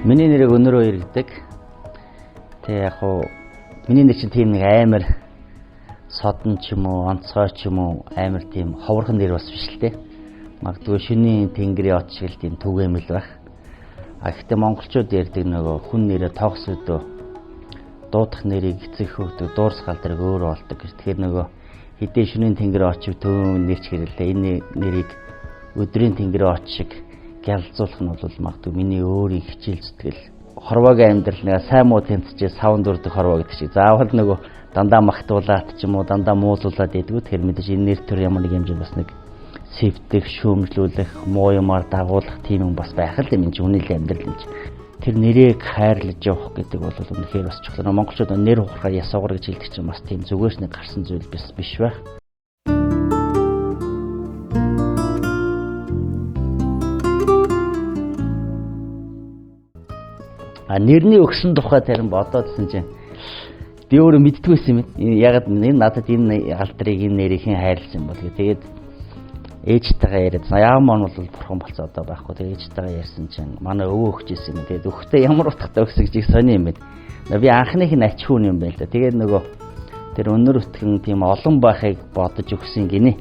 Миний нэрийг өнөрөө иргэдэг. Тэг яг хуу миний нэр чинь тийм нэг амар содон ч юм уу, онцгой ч юм уу, амар тийм ховорхон нэр бас биш л дээ. Магадгүй шөнийн тэнгэрийн от шиг л тийм түгээмэл байх. Гэхдээ монголчууд ярьдаг нөгөө хүн нэрээ тогс өдөө дуудах нэрийг эцэг хөвгдөг, дуурсгал дэрэг өөр болдог. Тэгэхээр нөгөө хэдийн шөнийн тэнгэрийн от шиг төвөм нэрч хэрэлээ. Энэ нэрийг өдрийн тэнгэрийн от шиг гялзуулах нь бол магадгүй миний өөрийн хичээл зүтгэл. Хорвоогийн амьдрал нэг сайн муу тэнцэж савнд үрдэг хорвоо гэдэг шиг. Заавал нөгөө дандаа магтуулаад ч юм уу дандаа муулуулаад идэггүй. Тэгэхээр мэдээж энэ нэр төр ямар нэг хэмжээнд бас нэг сэвдэх, шүүмжлүүлэх, муу юмар дагуулах тийм юм бас байх л юм чинь үнэхээр амьдрал юм чи. Тэр нэрийг хайрлаж явах гэдэг бол үнэхээр бас чухал. Монголчууд нэр ухрахаар ясуугар гэж хэлдэг чинь бас тийм зүгээс нэг гарсан зүйл биш байх. Нэрний өгсөн тухай тарин бодоодсэн чинь би өөрөө мэддгүй байсан юм. Ягаад энэ надад энэ алдрыг энэ нэрийн хайрлсан юм бол тэгээд ээжтэйгээ яриад яамаа бол бурхан болцоо одоо байхгүй. Тэгээд ээжтэйгээ ярьсан чинь манай өвөө өгчээсэн юм. Тэгээд өгтөө ямар утгатай өгсөн гэж сони юм бэ. Би анхных нь ач хүн юм байл да. Тэгээд нөгөө тэр өнөр өтгөн тийм олон байхыг бодож өгсөн гинэ.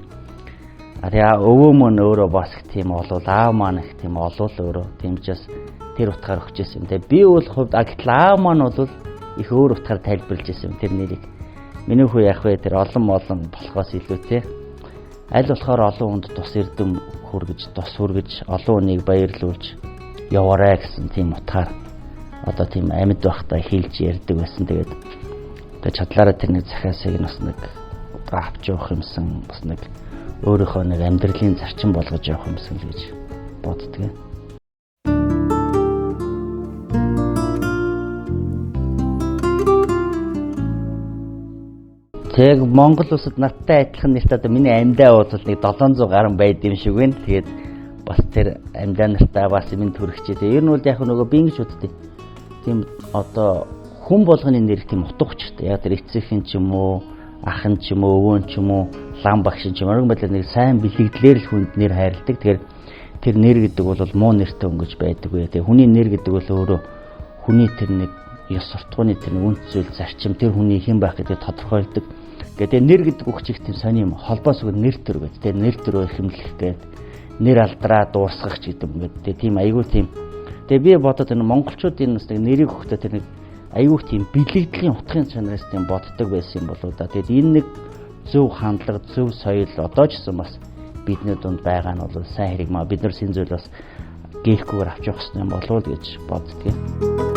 Аря өвөө мөн өөрөө бас тийм олвол аав маань их тийм олвол өөрөө тийм ч бас тэр утгаар өгчээсэн юм. Тэгээ би бол хувьд гэтэл аав маань бол их өөр утгаар тайлбарлаж ирсэн тэр нэрийг. Миний хүү яах вэ? Тэр олон болохоос илүү те. Аль болохоор олон хүнд тус эрдэм хүргэж, тус хүргэж, олон хүнийг баярлуулж яваарай гэсэн тийм утгаар одоо тийм амьд байхдаа хэлж ярьдаг байсан. Тэгээд одоо чадлаараа тэрний захиасыг нь бас нэг авч явах юмсан, бас нэг өөрийнхөө нэг амьдралын зарчим болгож явах юмсан л гэж боддөг. Тэг Монгол улсад надтай адилхан нэртэй одоо миний амьдаа бол нэг 700 гаруй байд юм шиг байна. Тэгээд бас тэр амьдаа нартаа бас минь төрөгчээ. Ер нь бол яг нөгөө би ингэж боддتي. Тийм одоо хүн болгоны нэр тийм утга учиртай. Яг тэр эцэгхэн ч юм уу, ахын ч юм уу, өвөн ч юм уу, лам багшин ч юм уу байдлаар нэг сайн бэлэгдлэр л хүнд нэр хайрладаг. Тэгэхээр тэр нэр гэдэг бол муу нэртэй өнгөж байдаггүй. Тэгээ хүний нэр гэдэг бол өөрөө хүний тэр нэг ёс суртахууны тэр үн зүйл зарчим тэр хүний хэн байх гэдэг тодорхойлдог. Тэгээд нэр гэдэг үг чих тийм сони юм холбоос үг нэр төр гэдэг. Тэгээд нэр төрөө хэмлэх гээд нэр алдраа дуусгах ч гэдэг юм гээд. Тэгээд тийм айгүй тийм. Тэгээд би бодоод энэ монголчууд энэ бас нэрийг өгөхдөө тэр нэг айгүй тийм бэлэгдлийн утгын чанараас тийм боддог байсан юм болоо да. Тэгээд энэ нэг зөв хандлага, зөв соёл одоо ч гэсэн бас бидний дунд байгаа нь бол сайн хэрэг маа бид нар син зүйл бас гээхгүйгээр авч явах хэрэгтэй юм болов уу гэж боддөг.